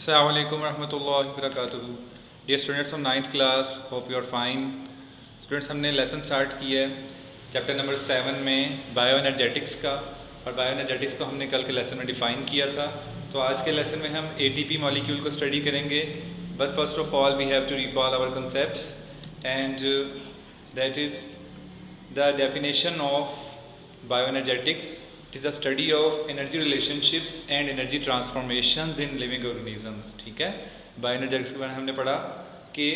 Assalamu alaikum warahmatullahi wabarakatuh. Dear students of 9th class, hope you are fine. Students, हमने lesson start किया है chapter number 7 में bio energetics का, और bio energetics को हमने कल के लेसन में डिफ़ाइन किया था। तो आज के लेसन में हम ATP मॉलिक्यूल को स्टडी करेंगे। But first of all we have to recall our concepts and that is the definition of bioenergetics. It is a study of energy relationships and energy transformations in living organisms. ठीक है, bio energetics के बारे में हमने पढ़ा कि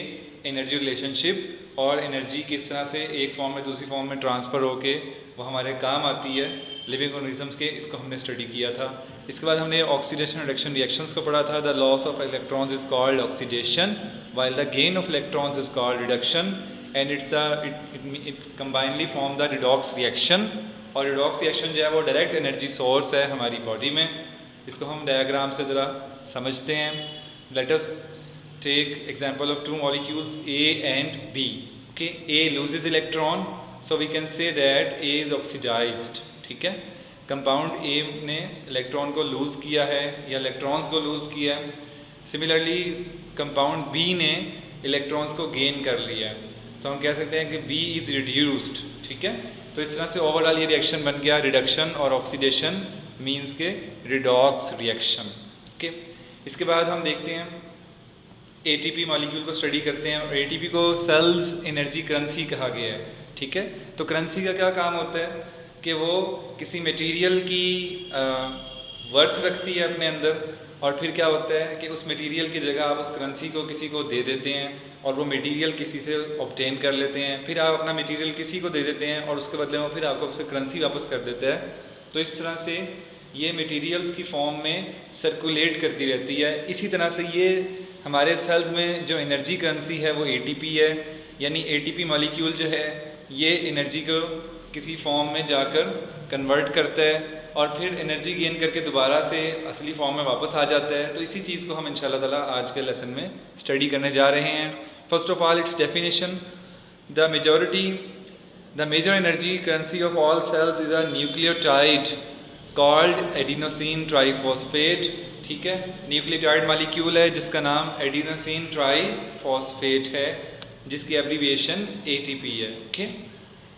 energy relationship और energy किस तरह से एक फॉर्म में दूसरी फॉर्म में ट्रांसफ़र होके वो हमारे काम आती है लिविंग ऑर्गेनिजम्स के, इसको हमने स्टडी किया था। इसके बाद हमने ऑक्सीडेशन रिडक्शन रिएक्शंस को पढ़ा था। The loss of electrons is called oxidation while the gain of electrons is called reduction and it combinedly form the redox reaction. और रिडॉक्स रिएक्शन जो है वो डायरेक्ट एनर्जी सोर्स है हमारी बॉडी में। इसको हम डायग्राम से ज़रा समझते हैं। Let us take example of two molecules A and B. Okay, A loses electron, so we can say that A is oxidised. ठीक है, कंपाउंड A ने इलेक्ट्रॉन को लूज़ किया है या इलेक्ट्रॉन्स को लूज़ किया है। सिमिलरली कंपाउंड B ने इलेक्ट्रॉन्स को गेन कर लिया है, तो हम कह सकते हैं कि B इज़ रिड्यूस्ड. ठीक है, तो इस तरह से ओवरऑल ये रिएक्शन बन गया रिडक्शन, और ऑक्सीडेशन मींस के रिडॉक्स रिएक्शन. ओके, इसके बाद हम देखते हैं ATP मॉलिक्यूल को स्टडी करते हैं। और ATP को सेल्स एनर्जी करेंसी कहा गया है. ठीक है, तो करेंसी का क्या काम होता है कि वो किसी मटेरियल की वर्थ रखती है अपने अंदर, और फिर क्या होता है कि उस मटेरियल की जगह आप उस करेंसी को किसी को दे देते हैं और वो मटेरियल किसी से ऑब्टेन कर लेते हैं, फिर आप अपना मटेरियल किसी को दे देते हैं और उसके बदले में फिर आपको उससे करेंसी वापस कर देता है। तो इस तरह से ये मटेरियल्स की फॉर्म में सर्कुलेट करती रहती है। इसी तरह से ये हमारे सेल्स में जो एनर्जी करेंसी है वो ATP है, यानी ATP मॉलिक्यूल जो है ये एनर्जी को किसी फॉर्म में जाकर कन्वर्ट करता है और फिर एनर्जी गेन करके दोबारा से असली फॉर्म में वापस आ जाता है। तो इसी चीज़ को हम इंशाल्लाह ताला आज के लेसन में स्टडी करने जा रहे हैं। First of all its definition. The major energy currency of all cells is a nucleotide called adenosine triphosphate. ठीक है, न्यूक्लियोटाइड मॉलिक्यूल है जिसका नाम एडिनोसिन ट्राईफॉस्फेट है, जिसकी एब्रीविएशन ATP है. ओके,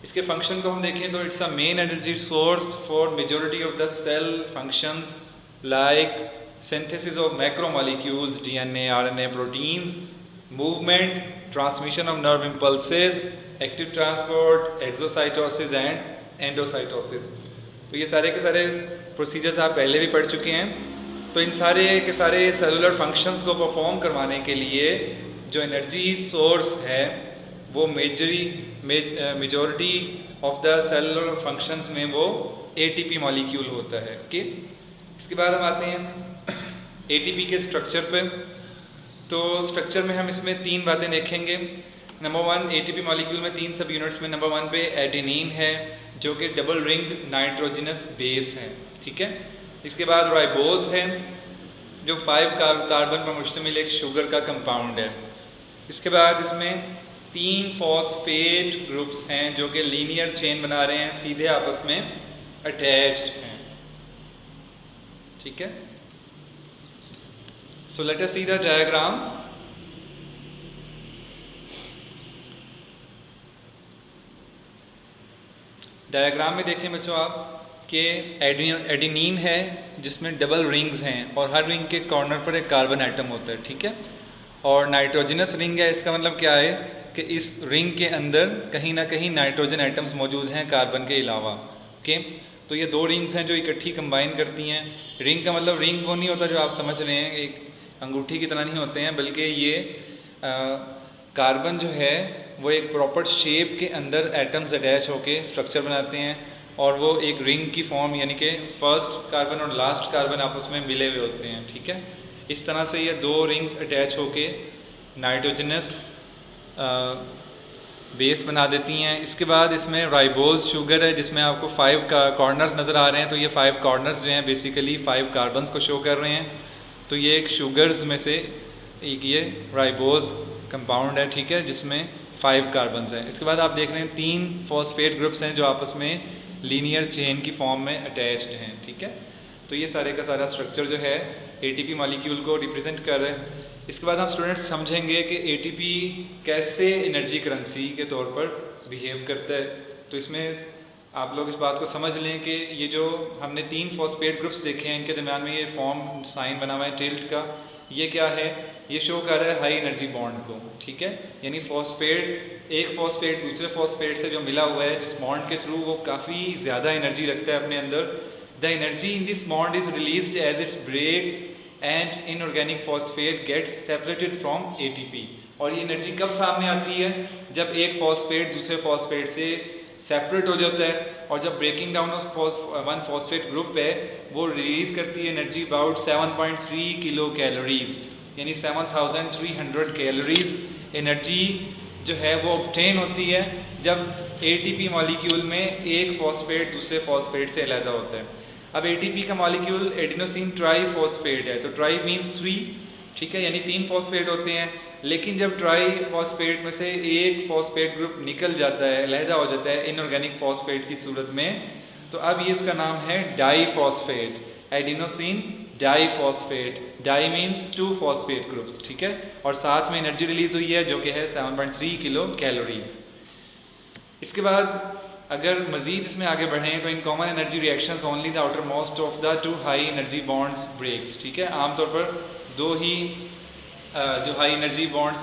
इसके फंक्शन को हम देखें तो it's a main energy source for majority of the cell functions like synthesis of macromolecules, DNA, RNA, proteins, movement, transmission of nerve impulses, active transport, exocytosis and endocytosis. तो ये सारे के सारे प्रोसीजर्स आप पहले भी पढ़ चुके हैं. तो इन सारे के सारे सेलुलर फंक्शंस को परफॉर्म करवाने के लिए जो एनर्जी सोर्स है वो majority of the cellular functions में वो ATP मॉलिक्यूल होता है. ओके, इसके बाद हम आते हैं ATP के स्ट्रक्चर पे. तो स्ट्रक्चर में हम इसमें तीन बातें देखेंगे. नंबर 1, ATP मॉलिक्यूल में 3 सब यूनिट्स में नंबर 1 पे एडेनिन है जो कि डबल रिंग्ड नाइट्रोजनस बेस है. ठीक है, इसके बाद राइबोज है जो 5 कार्बन पर मुश्तमिल एक शुगर का कंपाउंड है. इसके बाद इसमें 3 फॉस्फेट ग्रुप्स हैं जो कि लीनियर चेन बना रहे हैं, सीधे आपस में अटैच्ड हैं. ठीक है, so let us see the diagram. Diagram में देखें बच्चों आप कि एडेनिन है जिसमें डबल रिंग्स हैं और हर रिंग के कॉर्नर पर एक कार्बन एटम होता है. ठीक है, और नाइट्रोजनस रिंग है. इसका मतलब क्या है कि इस रिंग के अंदर कहीं ना कहीं नाइट्रोजन एटम्स मौजूद हैं कार्बन के अलावा. ओके, तो ये 2 रिंग्स हैं जो इकट्ठी कंबाइन करती हैं. रिंग का मतलब रिंग वो नहीं होता जो आप समझ रहे हैं, एक अंगूठी की तरह नहीं होते हैं, बल्कि ये कार्बन जो है वो एक प्रॉपर शेप के अंदर एटम्स अटैच होके स्ट्रक्चर बनाते हैं और वो एक रिंग की फॉर्म, यानी कि फर्स्ट कार्बन और लास्ट कार्बन आपस में मिले हुए होते हैं. ठीक है, इस तरह से ये 2 रिंग्स अटैच होके नाइट्रोजनस बेस बना देती हैं. इसके बाद इसमें राइबोज शुगर है जिसमें आपको 5 कॉर्नर्स नज़र आ रहे हैं. तो ये 5 कॉर्नर्स जो हैं बेसिकली 5 कार्बन्स को शो कर रहे हैं. तो ये एक शुगर्स में से एक ये राइबोज कंपाउंड है. ठीक है, जिसमें 5 कार्बन्स हैं. इसके बाद आप देख रहे हैं 3 फॉस्फेट ग्रुप्स हैं जो आपस में लीनियर चेन की फॉर्म में अटैच्ड हैं. ठीक है, तो ये सारे का सारा स्ट्रक्चर जो है ATP मॉलिक्यूल को रिप्रेजेंट कर रहे हैं। इसके बाद हम स्टूडेंट्स समझेंगे कि ATP कैसे एनर्जी करेंसी के तौर पर बिहेव करता है। तो इसमें आप लोग इस बात को समझ लें कि ये जो हमने 3 फॉस्फेट ग्रुप्स देखे हैं, इनके दरम्यान में ये फॉर्म साइन बना हुआ है टिल्ट का, ये क्या है, ये शो कर रहा है हाई एनर्जी बॉन्ड को, ठीक है। यानी फॉस्फेट, एक फॉस्फेट दूसरे फॉस्फेट से जो मिला हुआ है जिस बॉन्ड के थ्रू, वो काफ़ी ज़्यादा एनर्जी रखता है अपने अंदर। The energy in this bond is released as it's breaks and inorganic phosphate gets separated from ATP। और ये एनर्जी कब सामने आती है, जब एक फॉस्फेट दूसरे फॉस्फेट से सेपरेट हो जाता है, और जब breaking down of one phosphate group है, वो रिलीज़ करती है एनर्जी अबाउट 7.3 किलो कैलोरीज, यानी 7300 कैलोरीज एनर्जी जो है वो ऑब्टेन होती है जब ATP मॉलिक्यूल में एक फॉस्फेट दूसरे फॉस्फेट से अलग होता है। अब ATP का मॉलिक्यूल एडिनोसिन ट्राई फॉस्फेट है, तो ट्राई मीन्स 3, ठीक है, यानी 3 फॉस्फेट होते हैं। लेकिन जब ट्राई फॉस्फेट में से एक फॉस्फेट ग्रुप निकल जाता है, अलहदा हो जाता है इनऑर्गेनिक फॉस्फेट की सूरत में, तो अब ये इसका नाम है diphosphate, adenosine diphosphate. Di means 2 phosphate groups, ठीक है, और साथ में एनर्जी रिलीज हुई है जो कि है 7.3 किलो कैलोरीज। इसके बाद अगर मज़ीद इसमें आगे बढ़ें तो in common energy reactions only the outer most of the 2 high energy bonds breaks, ठीक है। आमतौर पर 2 ही जो हाई एनर्जी बॉन्ड्स,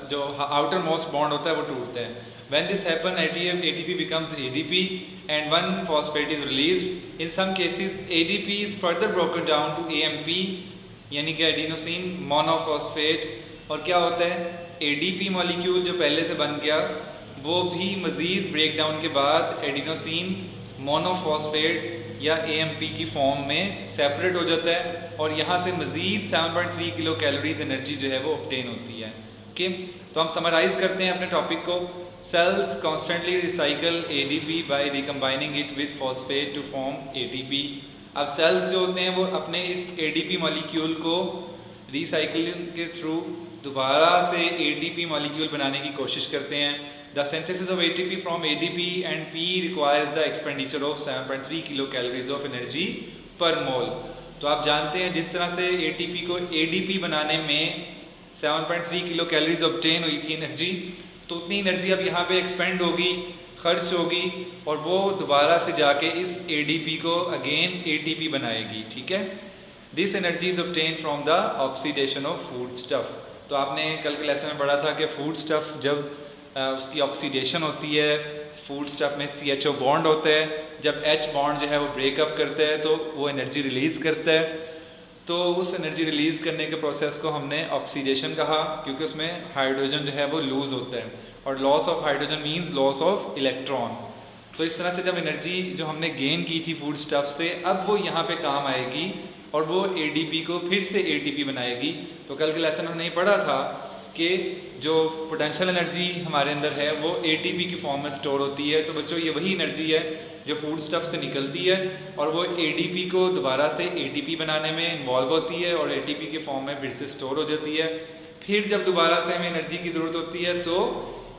जो आउटर मोस्ट बॉन्ड होता है वो टूटता है। When this happens, ATP becomes ADP and one phosphate is released. In some cases, ADP is further broken down to AMP, यानी कि एडिनोसिन मोनोफॉस्फेट। और क्या होता है, ADP मॉलिक्यूल जो पहले से बन गया वो भी मज़ीद ब्रेकडाउन के बाद एडिनोसिन मोनोफॉस्फेट या AMP की फॉर्म में सेपरेट हो जाता है, और यहाँ से मज़ीद 7.3 किलो कैलोरीज एनर्जी जो है वो ऑब्टेन होती है। ओके, तो हम समराइज़ करते हैं अपने टॉपिक को। Cells constantly recycle ADP by recombining it with phosphate to form ATP। अब सेल्स जो होते हैं वो अपने इस ADP मॉलिक्यूल को रिसाइकलिंग के थ्रू दोबारा से ATP मॉलिक्यूल बनाने की कोशिश करते हैं। The synthesis of ATP from ADP and P requires the expenditure of 7.3 kilo calories of energy पर मोल। तो आप जानते हैं जिस तरह से ATP को ADP बनाने में 7.3 किलो कैलोरीज ऑब्टेन हुई थी एनर्जी, तो उतनी एनर्जी अब यहाँ पे एक्सपेंड होगी, खर्च होगी, और वो दोबारा से जाके इस ADP को अगेन ATP बनाएगी, ठीक है। This energy is obtain from the oxidation of food stuff. तो आपने कल के लेसन में पढ़ा था कि फूड स्टफ जब उसकी ऑक्सीडेशन होती है, फूड स्टफ में CHO बॉन्ड होता है, जब H बॉन्ड जो है वो ब्रेकअप करता है तो वो एनर्जी रिलीज़ करता है। तो उस एनर्जी रिलीज़ करने के प्रोसेस को हमने ऑक्सीडेशन कहा, क्योंकि उसमें हाइड्रोजन जो है वो लूज़ होता है, और loss of hydrogen means loss of electron. तो इस तरह से जब एनर्जी जो हमने गेन की थी फूड स्टफ से, अब वो यहाँ पे काम आएगी और वो ADP को फिर से ATP बनाएगी। तो कल के लेसन में हमने पढ़ा था कि जो पोटेंशियल एनर्जी हमारे अंदर है वो ATP की फॉर्म में स्टोर होती है। तो बच्चों ये वही एनर्जी है जो फूड स्टफ से निकलती है और वो ADP को दोबारा से ATP बनाने में इन्वॉल्व होती है और ATP की फॉर्म में फिर से स्टोर हो जाती है। फिर जब दोबारा से हमें एनर्जी की ज़रूरत होती है तो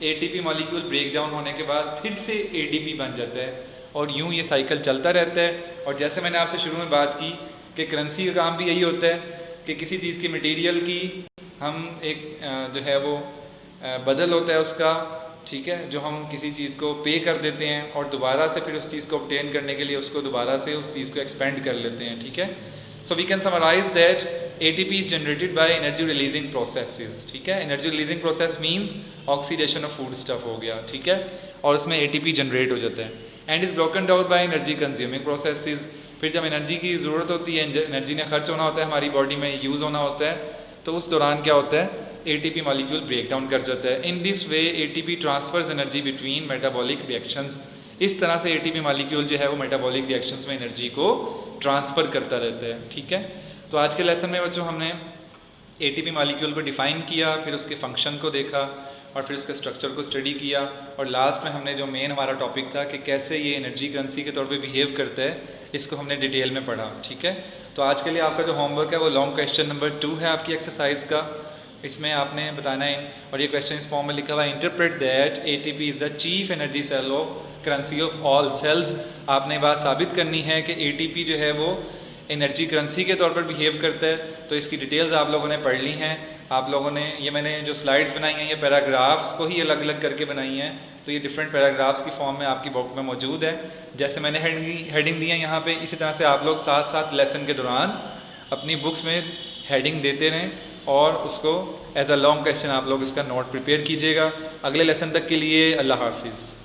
ATP मॉलिक्यूल ब्रेक डाउन होने के बाद फिर से ADP बन जाता है, और यूँ ये साइकिल चलता रहता है। और जैसे मैंने आपसे शुरू में बात की कि करेंसी का काम भी यही होता है कि किसी चीज़ की मटेरियल की हम एक जो है वो बदल होता है उसका, ठीक है, जो हम किसी चीज़ को पे कर देते हैं और दोबारा से फिर उस चीज़ को ऑब्टेन करने के लिए उसको दोबारा से उस चीज़ को एक्सपेंड कर लेते हैं, ठीक है। So we can summarise that ATP is generated by energy releasing processes, ठीक है। Energy releasing process means oxidation of food stuff हो गया, ठीक है, और उसमें ATP जनरेट हो जाता है। And is broken down by energy consuming processes. फिर जब एनर्जी की ज़रूरत होती है, एनर्जी ने खर्च होना होता है, हमारी बॉडी में यूज़ होना होता है, तो उस दौरान क्या होता है, ATP मॉलिक्यूल ब्रेक डाउन कर जाता है। In this way ATP transfers energy between metabolic reactions. इस तरह से ATP मॉलिक्यूल जो है वो मेटाबॉलिक रिएक्शंस में एनर्जी को ट्रांसफ़र करता रहता है, ठीक है। तो आज के लेसन में बच्चों हमने ATP मॉलिक्यूल को डिफ़ाइन किया, फिर उसके फंक्शन को देखा और फिर उसके स्ट्रक्चर को स्टडी किया, और लास्ट में हमने जो मेन हमारा टॉपिक था कि कैसे ये एनर्जी करेंसी के तौर पे बिहेव करता है, इसको हमने डिटेल में पढ़ा, ठीक है। तो आज के लिए आपका जो होमवर्क है वो लॉन्ग क्वेश्चन नंबर 2 है आपकी एक्सरसाइज का। इसमें आपने बताना है, और ये क्वेश्चन इस फॉर्म में लिखा हुआ है, interpret that ATP is the chief energy cell of currency of all cells. आपने बात साबित करनी है कि ATP जो है वो एनर्जी करेंसी के तौर पर बिहेव करता है। तो इसकी डिटेल्स आप लोगों ने पढ़ ली हैं। आप लोगों ने ये मैंने जो स्लाइड्स बनाई हैं ये पैराग्राफ्स को ही अलग अलग करके बनाई हैं, तो ये डिफरेंट पैराग्राफ्स की फॉर्म में आपकी बुक में मौजूद है। जैसे मैंने हेडिंग दी है यहाँ पे, इसी तरह से आप लोग साथ साथ लेसन के दौरान अपनी बुक्स में हेडिंग देते रहें और उसको एज अ लॉन्ग क्वेश्चन आप लोग इसका नोट प्रिपेयर कीजिएगा। अगले लेसन तक के लिए अल्लाह हाफिज़।